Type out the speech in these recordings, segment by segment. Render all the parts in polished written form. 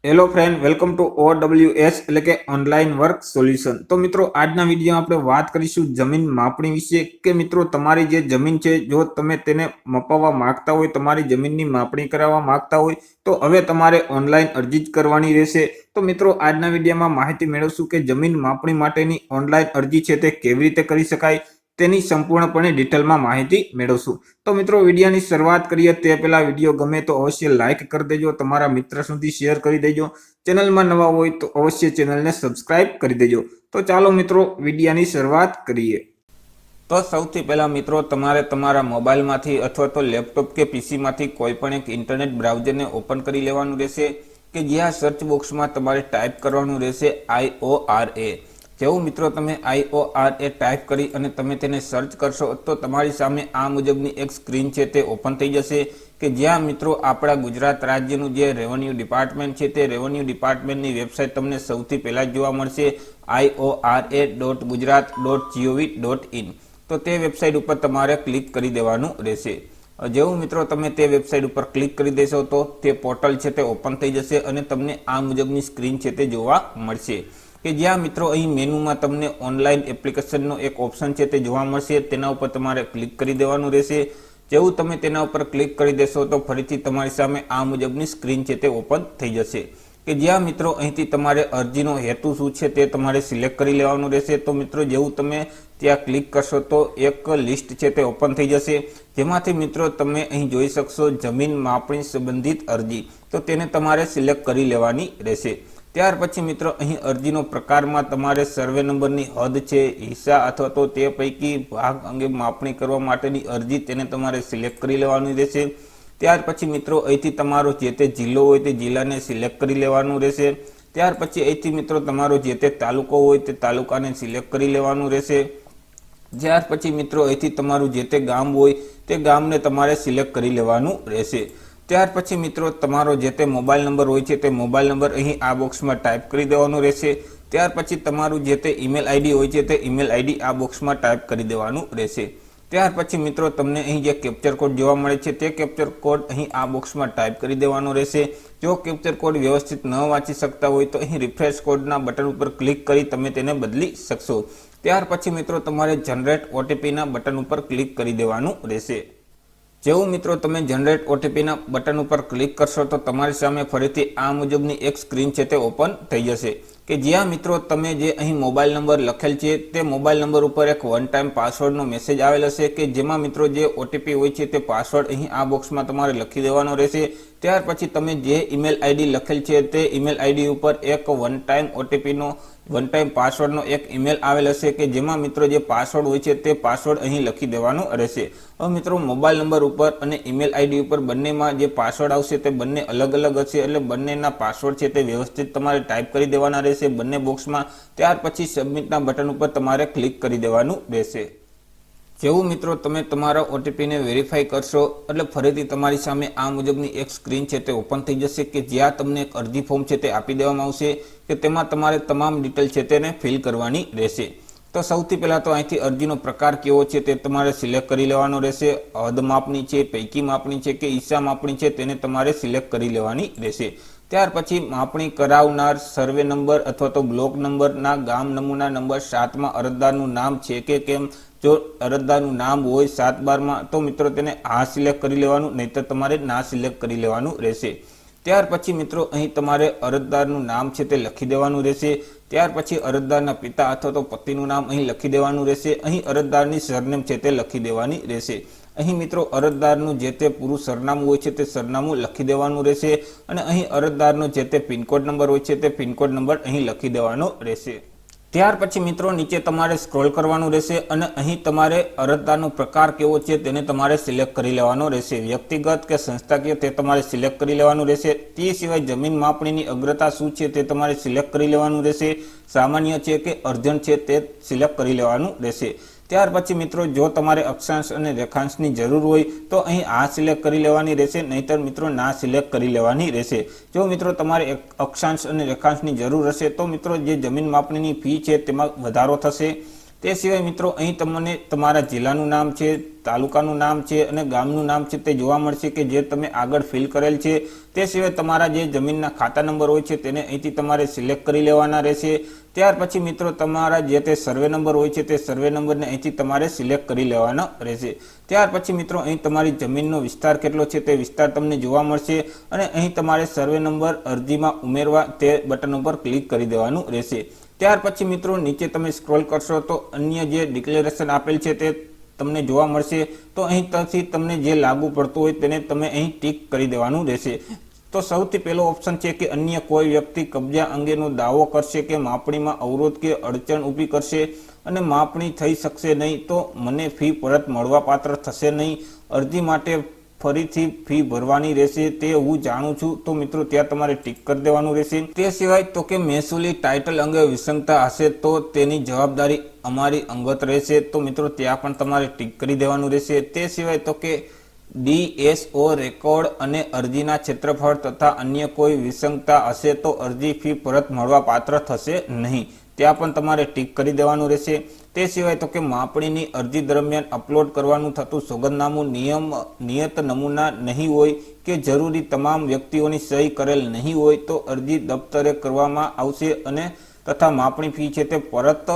Hello friend, welcome to OWS એટલે કે online work solution. તો મિત્રો, આજના વિડીયોમાં આપણે વાત કરીશું જમીન માપણી વિશે કે મિત્રો તમારી જે જમીન છે, જો તમે તેને મપાવવા માંગતા હોય, તમારી જમીનની માપણી કરાવવા માંગતા હોય તો હવે તમારે ઓનલાઈન અરજી જ કરવાની રહેશે। તો મિત્રો, આજના વિડીયોમાં માહિતી મેળવશું કે જમીન માપણી માટેની ઓનલાઈન અરજી છે તે કેવી રીતે કરી શકાય, તેની સંપૂર્ણપણે ડિટેલમાં માહિતી મેળવશું। તો મિત્રો, વિડીયોની શરૂઆત કરીએ તે પહેલા વિડીયો ગમે તો અવશ્ય લાઈક કરી દેજો, તમારા મિત્ર સુધી શેર કરી દેજો, ચેનલમાં નવા હોય તો અવશ્ય ચેનલને સબસ્ક્રાઇબ કરી દેજો। તો ચાલો મિત્રો, વિડીયોની શરૂઆત કરીએ। તો સૌથી પહેલા મિત્રો, તમારે તમારા મોબાઈલમાંથી અથવા તો લેપટોપ કે પીસીમાંથી કોઈ પણ એક ઇન્ટરનેટ બ્રાઉઝરને ઓપન કરી લેવાનું રહેશે કે જ્યાં સર્ચ બોક્સમાં તમારે ટાઈપ કરવાનું રહેશે IORA। જેવું મિત્રો તમે IORA ટાઈપ કરી અને તમે તેને સર્ચ કરશો તો તમારી સામે આ મુજબની એક સ્ક્રીન છે તે ઓપન થઈ જશે કે જ્યાં મિત્રો આપણા ગુજરાત રાજ્યનું જે રેવન્યુ ડિપાર્ટમેન્ટ છે તે રેવન્યુ ડિપાર્ટમેન્ટની વેબસાઇટ તમને સૌથી પહેલાં જોવા મળશે iora.gujarat.gov.in। તો તે વેબસાઇટ ઉપર તમારે ક્લિક કરી દેવાનું રહેશે। જેવું મિત્રો તમે તે વેબસાઇટ ઉપર ક્લિક કરી દેશો તો તે પોર્ટલ છે તે ઓપન થઈ જશે અને તમને આ મુજબની સ્ક્રીન છે તે જોવા મળશે કે જ્યાં મિત્રો અહીં મેનુમાં તમને ઓનલાઈન એપ્લિકેશનનો એક ઓપ્શન છે તે જોવા મળશે, તેના ઉપર તમારે ક્લિક કરી દેવાનું રહેશે। જેવું તમે તેના ઉપર ક્લિક કરી દેશો તો ફરીથી તમારી સામે આ મુજબની સ્ક્રીન છે તે ઓપન થઈ જશે કે જ્યાં મિત્રો અહીંથી તમારે અરજીનો હેતુ શું છે તે તમારે સિલેક્ટ કરી લેવાનું રહેશે। તો મિત્રો, જેવું તમે ત્યાં ક્લિક કરશો તો એક લિસ્ટ છે તે ઓપન થઈ જશે જેમાંથી મિત્રો તમે અહીં જોઈ શકશો જમીન માપણી સંબંધિત અરજી, તો તેને તમારે સિલેક્ટ કરી લેવાની રહેશે। ત્યાર પછી મિત્રો અહીં અરજીનો પ્રકારમાં તમારે સર્વે નંબરની હદ છે, હિસ્સા અથવા તો તે પૈકી ભાગ અંગે માપણી કરવા માટેની અરજી, તેને તમારે સિલેક્ટ કરી લેવાની રહેશે। ત્યાર પછી મિત્રો અહીંથી તમારો જે તે જિલ્લો હોય તે જિલ્લાને સિલેક્ટ કરી લેવાનું રહેશે। ત્યાર પછી અહીંથી મિત્રો તમારો જે તે તાલુકો હોય તે તાલુકાને સિલેક્ટ કરી લેવાનું રહેશે। ત્યાર પછી મિત્રો અહીંથી તમારું જે તે ગામ હોય તે ગામને તમારે સિલેક્ટ કરી લેવાનું રહેશે। ત્યાર પછી મિત્રો તમારો જે તે મોબાઈલ નંબર હોય છે તે મોબાઈલ નંબર અહીં આ બોક્સમાં ટાઈપ કરી દેવાનો રહેશે। ત્યાર પછી તમારું જે તે ઈમેલ આઈડી હોય છે તે ઈમેલ આઈડી આ બોક્સમાં ટાઈપ કરી દેવાનું રહેશે। ત્યાર પછી મિત્રો તમને અહીં જે કેપ્ચર કોડ જોવા મળે છે તે કેપ્ચર કોડ અહીં આ બોક્સમાં ટાઈપ કરી દેવાનો રહેશે। જો કેપ્ચર કોડ વ્યવસ્થિત ન વાંચી શકતા હોય તો અહીં રિફ્રેશ કોડના બટન ઉપર ક્લિક કરી તમે તેને બદલી શકશો। ત્યાર પછી મિત્રો તમારે જનરેટ OTPના બટન ઉપર ક્લિક કરી દેવાનું રહેશે। જેવું મિત્રો તમે જનરેટ OTPના બટન ઉપર ક્લિક કરશો તો તમારી સામે ફરીથી આ મુજબની એક સ્ક્રીન છે તે ઓપન થઈ જશે કે જ્યાં મિત્રો તમે જે અહીં મોબાઈલ નંબર લખેલ છે તે મોબાઈલ નંબર ઉપર એક વન ટાઈમ પાસવર્ડનો મેસેજ આવેલ હશે કે જેમાં મિત્રો જે OTP હોય છે તે પાસવર્ડ અહીં આ બોક્સમાં તમારે લખી દેવાનો રહેશે। ત્યાર પછી તમે જે ઈમેલ આઈડી લખેલ છે તે ઈમેલ આઈડી ઉપર એક વન ટાઈમ પાસવર્ડનો એક ઈમેલ આવેલ હશે કે જેમાં મિત્રો જે પાસવર્ડ હોય છે તે પાસવર્ડ અહીં લખી દેવાનો રહેશે। હવે મિત્રો મોબાઈલ નંબર ઉપર અને ઈમેલ આઈડી ઉપર બંનેમાં જે પાસવર્ડ આવશે તે બંને અલગ અલગ હશે, એટલે બંનેના પાસવર્ડ છે તે વ્યવસ્થિત તમારે ટાઈપ કરી દેવાના રહેશે બંને બોક્સમાં। ત્યાર પછી સબમિટના બટન ઉપર તમારે ક્લિક કરી દેવાનું રહેશે। જેવું મિત્રો તમે તમારા OTPને વેરીફાઈ કરશો એટલે ફરીથી તમારી સામે આ મુજબની એક સ્ક્રીન છે તે ઓપન થઈ જશે કે જ્યાં તમને એક અરજી ફોર્મ છે તે આપી દેવામાં આવશે કે તેમાં તમારે તમામ ડિટેલ છે તેને ફિલ કરવાની રહેશે। તો સૌથી પહેલાં તો અહીંથી અરજીનો પ્રકાર કેવો છે તે તમારે સિલેક્ટ કરી લેવાનો રહેશે। હદ માપણી છે, પૈકી માપણી છે કે હિસ્સા માપણી છે તેને તમારે સિલેક્ટ કરી લેવાની રહેશે। ત્યાર પછી માપણી કરાવનાર સર્વે નંબર અથવા તો બ્લોક નંબરના ગામ નમૂના નંબર 7માં અરજદારનું નામ છે કે કેમ, જો અરજદારનું નામ હોય 7/12માં તો મિત્રો તેને હા સિલેક્ટ કરી લેવાનું, નહીતર તમારે ના સિલેક્ટ કરી લેવાનું રહેશે। ત્યાર પછી મિત્રો અહીં તમારે અરજદારનું નામ છે તે લખી દેવાનું રહેશે। ત્યાર પછી અરજદારના પિતા અથવા તો પતિનું નામ અહીં લખી દેવાનું રહેશે। અહીં અરજદારની સરનેમ છે તે લખી દેવાની રહેશે। અહીં મિત્રો અરજદારનું જે તે પૂરું સરનામું હોય છે તે સરનામું લખી દેવાનું રહેશે અને અહીં અરજદારનો જે તે પિનકોડ નંબર હોય છે તે પિનકોડ નંબર અહીં લખી દેવાનો રહેશે। ત્યાર પછી મિત્રો નીચે તમારે સ્ક્રોલ કરવાનું રહેશે અને અહીં તમારે અરજદારનો પ્રકાર કેવો છે તેને તમારે સિલેક્ટ કરી લેવાનો રહેશે। વ્યક્તિગત કે સંસ્થાકીય તે તમારે સિલેક્ટ કરી લેવાનું રહેશે। તે સિવાય જમીન માપણીની અગ્રતા શું છે તે તમારે સિલેક્ટ કરી લેવાનું રહેશે। સામાન્ય છે કે અર્જન્ટ છે તે સિલેક્ટ કરી લેવાનું રહેશે। ત્યાર પછી મિત્રો જો તમારે અક્ષાંશ અને રેખાંશની જરૂર હોય તો અહીં આ સિલેક્ટ કરી લેવાની રહેશે, નહીતર મિત્રો ના સિલેક્ટ કરી લેવાની રહેશે। જો મિત્રો તમારે અક્ષાંશ અને રેખાંશની જરૂર હશે તો મિત્રો જે જમીન માપણીની ફી છે તેમાં વધારો થશે। તે સિવાય મિત્રો અહીં તમને તમારા જિલ્લાનું નામ છે, તાલુકાનું નામ છે અને ગામનું નામ છે તે જોવા મળશે કે જે તમે આગળ ફિલ કરેલ છે. તે સિવાય તમારા જે જમીનના ખાતા નંબર હોય છે તેને અહીંથી તમારે સિલેક્ટ કરી લેવાના રહેશે. ત્યાર પછી મિત્રો તમારા જે તે સર્વે નંબર હોય છે તે સર્વે નંબરને અહીંથી તમારે સિલેક્ટ કરી લેવાના રહેશે. ત્યાર પછી મિત્રો અહીં તમારી જમીનનો વિસ્તાર કેટલો છે તે વિસ્તાર તમને જોવા મળશે અને અહીં તમારે સર્વે નંબર અરજીમાં ઉમેરવા તે બટન ઉપર ક્લિક કરી દેવાનું રહેશે. ત્યાર પછી મિત્રો નીચે તમે સ્ક્રોલ કરશો તો અન્ય જે ડિક્લેરેશન આપેલ છે તે તમને જોવા મળશે. તો અહીંથી તમને જે લાગુ પડતું હોય તેને તમે અહીં ટીક કરી દેવાનું રહેશે. તો સૌથી પહેલો ઓપ્શન છે કે અન્ય કોઈ વ્યક્તિ કબજા અંગેનો દાવો કરશે કે માપણીમાં અવરોધ કે અડચણ ઊભી કરશે અને માપણી થઈ શકશે નહીં તો મને ફી પરત મળવા પાત્ર થશે નહીં. અરજી માટે ફરીથી ફી ભરવાની રહેશે તે હું જાણું છું. તો મિત્રો ત્યાં તમારે ટીક કરી દેવાનું રહેશે. તે સિવાય તો કે મહેસૂલી ટાઇટલ અંગે વિસંગતા હશે તો તેની જવાબદારી અમારી અંગત રહેશે. તો મિત્રો ત્યાં પણ તમારે ટીક કરી દેવાનું રહેશે. તે સિવાય તો કે DSO રેકોર્ડ અને અરજીના ક્ષેત્રફળ તથા અન્ય કોઈ વિસંગતા હશે તો અરજી ફી પરત મળવા પાત્ર થશે નહીં. ત્યાં પણ તમારે ટીક કરી દેવાનું રહેશે. તે સિવાય તો કે માપણીની અરજી દરમિયાન અપલોડ કરવાનું થતું સોગંદનામું નિયત નમૂના નહીં હોય કે જરૂરી તમામ વ્યક્તિઓની સહી કરેલ નહીં હોય તો અરજી દફતરે કરવામાં આવશે અને તથા માપણી ફી છે તે પરત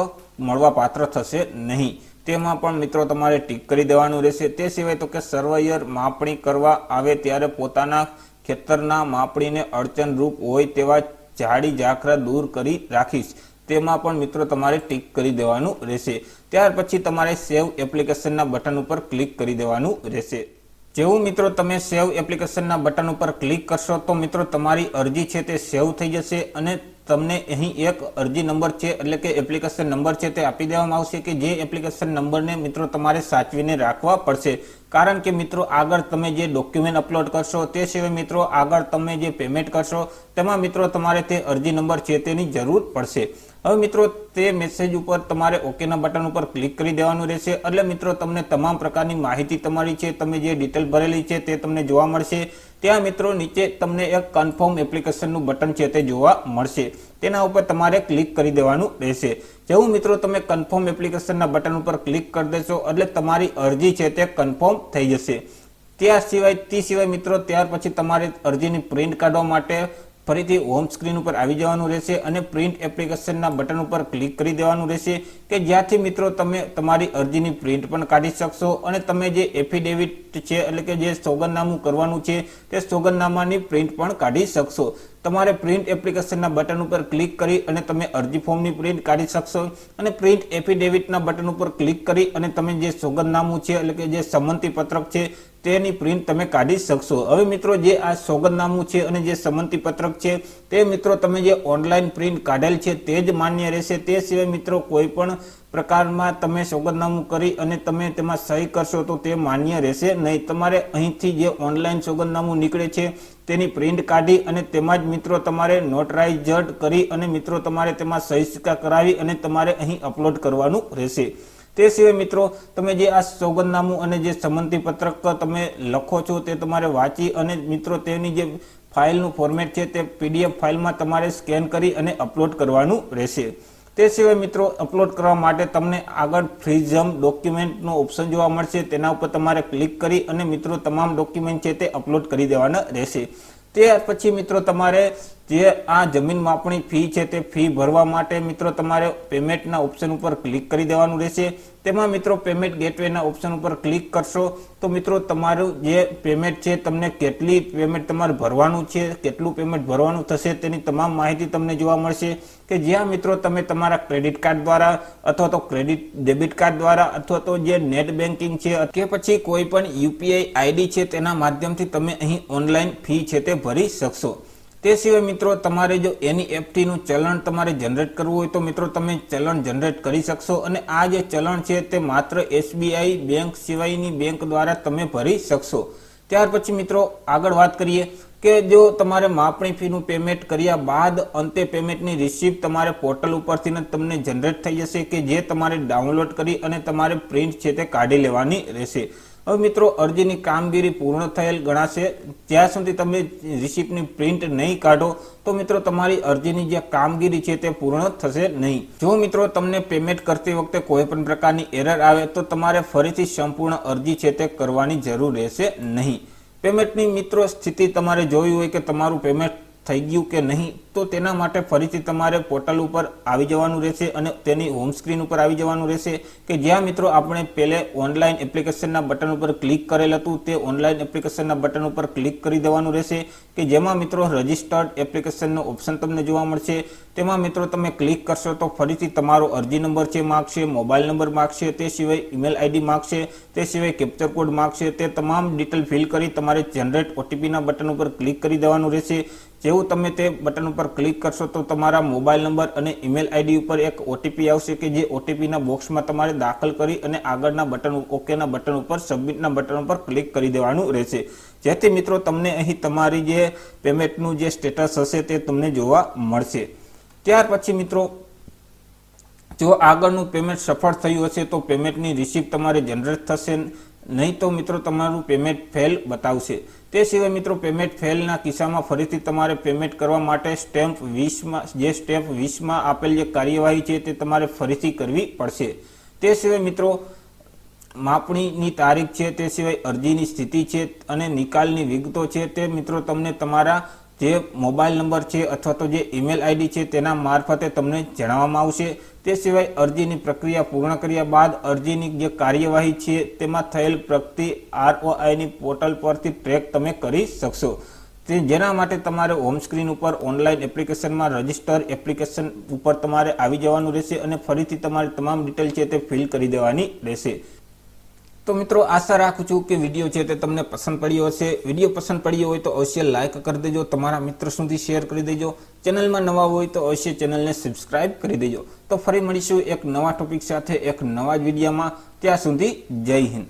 મળવા પાત્ર થશે નહીં. તેમાં પણ મિત્રો તમારે ટીક કરી દેવાનું રહેશે. તે સિવાય તો કે સર્વેયર માપણી કરવા આવે ત્યારે પોતાના ખેતરના માપણીને અડચણરૂપ હોય તેવા ઝાડી ઝાખરા દૂર કરી રાખીશ. તેમાં પણ મિત્રો તમારે ટીક કરી દેવાનું રહેશે. ત્યાર પછી તમારે સેવ એપ્લિકેશનના બટન ઉપર ક્લિક કરી દેવાનું રહેશે. જેવું મિત્રો તમે સેવ એપ્લિકેશનના બટન ઉપર ક્લિક કરશો તો મિત્રો તમારી અરજી છે તે સેવ થઈ જશે અને તમને અહીં એક અરજી નંબર છે એટલે કે એપ્લિકેશન નંબર છે તે આપી દેવામાં આવશે કે જે એપ્લિકેશન નંબરને મિત્રો તમારે સાચવીને રાખવા પડશે. કારણ કે મિત્રો આગળ તમે જે ડોક્યુમેન્ટ અપલોડ કરશો તે સિવાય મિત્રો આગળ તમે જે પેમેન્ટ કરશો તેમાં મિત્રો તમારે તે અરજી નંબર છે તેની જરૂર પડશે. હવે મિત્રો તે મેસેજ ઉપર તમારે ઓકેના બટન ઉપર ક્લિક કરી દેવાનું રહેશે. એટલે મિત્રો તમને તમામ પ્રકારની માહિતી તમારી છે તમે જે ડિટેલ ભરેલી છે તે તમને જોવા મળશે. ત્યાં મિત્રો નીચે તમને એક કન્ફર્મ એપ્લિકેશનનું બટન છે તે જોવા મળશે. તેના ઉપર તમારે ક્લિક કરી દેવાનું રહેશે. જેવું મિત્રો તમે કન્ફર્મ એપ્લિકેશનના બટન ઉપર ક્લિક કરી દેશો એટલે તમારી અરજી છે તે કન્ફર્મ થઈ જશે. તે સિવાય મિત્રો ત્યાર પછી તમારે અરજીની પ્રિન્ટ કાઢવા માટે ફરીથી હોમ સ્ક્રીન ઉપર આવી જવાનું રહેશે અને પ્રિન્ટ એપ્લિકેશનના બટન ઉપર ક્લિક કરી દેવાનું રહેશે કે જ્યાંથી મિત્રો તમે તમારી અરજીની પ્રિન્ટ પણ કાઢી શકશો અને તમે જે એફિડેવિટ છે એટલે કે જે સોગંદનામું કરવાનું છે તે સોગંદનામાની પ્રિન્ટ પણ કાઢી શકશો. તમારે પ્રિન્ટ એપ્લિકેશનના બટન ઉપર ક્લિક કરી અને તમે અરજી ફોર્મની પ્રિન્ટ કાઢી શકશો અને પ્રિન્ટ એફિડેવિટના બટન ઉપર ક્લિક કરી અને તમે જે સોગંદનામું છે એટલે કે જે સંમતિ પત્રક છે તેની પ્રિન્ટ તમે કાઢી શકશો. હવે મિત્રો જે આ સોગંદનામું છે અને જે સંમતિ પત્રક છે તે મિત્રો તમે જે ઓનલાઈન પ્રિન્ટ કાઢેલ છે તે જ માન્ય રહેશે. તે સિવાય મિત્રો કોઈ પણ પ્રકારમાં તમે સોગંદનામું કરી અને તમે તેમાં સહી કરશો તો તે માન્ય રહેશે નહીં. તમારે અહીંથી જે ઓનલાઈન સોગંદનામું નીકળે છે તેની પ્રિન્ટ કાઢી અને તેમાં જ મિત્રો તમારે નોટરાઇઝડ કરી અને મિત્રો તમારે તેમાં સહી સિક્કા કરાવી અને તમારે અહીં અપલોડ કરવાનું રહેશે. તે સિવાય મિત્રો તમે જે આ સોગંદનામું અને જે સંમતિ પત્રક તમે લખો છો તે તમારે વાંચી અને મિત્રો તેની જે ફાઇલનું ફોર્મેટ છે તે PDF ફાઇલમાં તમારે સ્કેન કરી અને અપલોડ કરવાનું રહેશે. તે સિવાય મિત્રો અપલોડ કરવા માટે તમને આગળ ફ્રીઝમ ડોક્યુમેન્ટનો ઓપ્શન જોવા મળશે. તેના ઉપર તમારે ક્લિક કરી અને મિત્રો તમામ ડોક્યુમેન્ટ છે તે અપલોડ કરી દેવાના રહેશે. ત્યાર પછી મિત્રો તમારે જે આ જમીન માપણી ફી છે તે ફી ભરવા માટે મિત્રો તમારે પેમેન્ટના ઓપ્શન ઉપર ક્લિક કરી દેવાનું રહેશે. તેમાં મિત્રો પેમેન્ટ ગેટવેના ઓપ્શન ઉપર ક્લિક કરશો તો મિત્રો તમારું જે પેમેન્ટ છે તમને કેટલી પેમેન્ટ તમારે ભરવાનું છે કેટલું પેમેન્ટ ભરવાનું થશે તેની તમામ માહિતી તમને જોવા મળશે કે જ્યાં મિત્રો તમે તમારા ક્રેડિટ કાર્ડ દ્વારા અથવા તો ડેબિટ કાર્ડ દ્વારા અથવા તો જે નેટ બેન્કિંગ છે કે પછી કોઈ પણ UPI ID છે તેના માધ્યમથી તમે અહીં ઓનલાઈન ફી છે તે ભરી શકશો. તે સિવાય મિત્રો તમારે જો NEFT નું ચલણ તમારે જનરેટ કરવું હોય તો મિત્રો તમે ચલણ જનરેટ કરી શકશો અને આ જે ચલણ છે તે માત્ર SBI બેંક સિવાયની બેંક દ્વારા તમે ભરી શકશો. ત્યાર પછી મિત્રો આગળ વાત કરીએ કે જો તમારે માપણી ફીનું પેમેન્ટ કર્યા બાદ અંતે પેમેન્ટની રિસીપ્ટ તમારે પોર્ટલ ઉપરથી તમને જનરેટ થઈ જશે કે જે તમારે ડાઉનલોડ કરી અને તમારે પ્રિન્ટ છે તે કાઢી લેવાની રહેશે. હવે મિત્રો અરજીની કામગીરી પૂર્ણ થયેલ ગણાશે જ્યાં સુધી તમે રિસિપ્ટની પ્રિન્ટ નહીં કાઢો તો મિત્રો તમારી અરજીની જે કામગીરી છે તે પૂર્ણ થશે નહીં. જો મિત્રો તમને પેમેન્ટ કરતી વખતે કોઈ પણ પ્રકારની એરર આવે તો તમારે ફરીથી સંપૂર્ણ અરજી છે તે કરવાની જરૂર રહેશે નહીં. પેમેન્ટની મિત્રો સ્થિતિ તમારે જોવી હોય કે તમારું પેમેન્ટ થઈ ગયું કે નહીં તો તેના માટે ફરીથી તમારે પોર્ટલ ઉપર આવી જવાનું રહેશે અને તેની હોમ સ્ક્રીન ઉપર આવી જવાનું રહેશે કે જ્યાં મિત્રો આપણે પહેલે ઓનલાઈન એપ્લિકેશનના બટન ઉપર ક્લિક કરેલ હતું તે ઓનલાઈન એપ્લિકેશનના બટન ઉપર ક્લિક કરી દેવાનું રહેશે કે જેમાં મિત્રો રજિસ્ટર્ડ એપ્લિકેશનનો ઓપ્શન તમને જોવા મળશે. તેમાં મિત્રો તમે ક્લિક કરશો તો ફરીથી તમારો અરજી નંબર છે માગશે, મોબાઈલ નંબર માગશે, તે સિવાય ઈમેલ આઈડી માગશે, તે સિવાય કેપ્ચર કોડ માગશે. તે તમામ ડિટેલ ફિલ કરી તમારે જનરેટ ઓટીપીના બટન ઉપર ક્લિક કરી દેવાનું રહેશે. જેવું તમે તે બટન ઉપર ક્લિક કરશો તો તમારા મોબાઈલ નંબર અને ઈમેલ આઈડી ઉપર એક ઓટીપી આવશે કે જે ઓટીપીના બોક્સમાં તમારે દાખલ કરી અને આગળના બટન ઓકેના બટન ઉપર સબમિટના બટન ઉપર ક્લિક કરી દેવાનું રહેશે. જેથી મિત્રો તમને અહીં તમારી જે પેમેન્ટનું જે સ્ટેટસ હશે તે તમને જોવા મળશે. ત્યાર પછી મિત્રો જો આગળનું પેમેન્ટ સફળ થયું હશે તો પેમેન્ટની રિસિપ્ટ તમારે જનરેટ થશે, નહીં તો મિત્રો તમારું પેમેન્ટ ફેલ બતાવશે. તે સિવાય મિત્રો પેમેન્ટ ફેલના કિસ્સામાં ફરીથી તમારે પેમેન્ટ કરવા માટે સ્ટેપ 20માં આપેલ જે કાર્યવાહી છે તે તમારે ફરીથી કરવી પડશે. તે સિવાય મિત્રો માપણીની તારીખ છે, તે સિવાય અરજીની સ્થિતિ છે અને નિકાલની વિગતો છે તે મિત્રો તમને તમારા જે મોબાઈલ નંબર છે અથવા તો જે ઈમેલ આઈડી છે તેના મારફતે તમને જણાવવામાં આવશે. તે સિવાય અરજીની પ્રક્રિયા પૂર્ણ કર્યા બાદ અરજીની જે કાર્યવાહી છે તેમાં થયેલ પ્રગતિ ROIની પોર્ટલ પરથી ટ્રેક તમે કરી શકશો. જેના માટે તમારે હોમ સ્ક્રીન ઉપર ઓનલાઈન એપ્લિકેશનમાં રજિસ્ટર એપ્લિકેશન ઉપર તમારે આવી જવાનું રહેશે અને ફરીથી તમારી તમામ ડિટેલ છે તે ફિલ કરી દેવાની રહેશે. તો મિત્રો આશા રાખું છું કે વિડીયો છે તે તમને પસંદ પડ્યો હશે. વિડીયો પસંદ પડ્યો હોય તો અવશ્ય લાઇક કરી દેજો, તમારા મિત્રો સુધી શેર કરી દેજો. ચેનલમાં નવા હોય તો અવશ્ય ચેનલને સબસ્ક્રાઇબ કરી દેજો. તો ફરી મળીશું એક નવા ટોપિક સાથે એક નવા જ વિડીયોમાં. ત્યાં સુધી જય હિન્દ.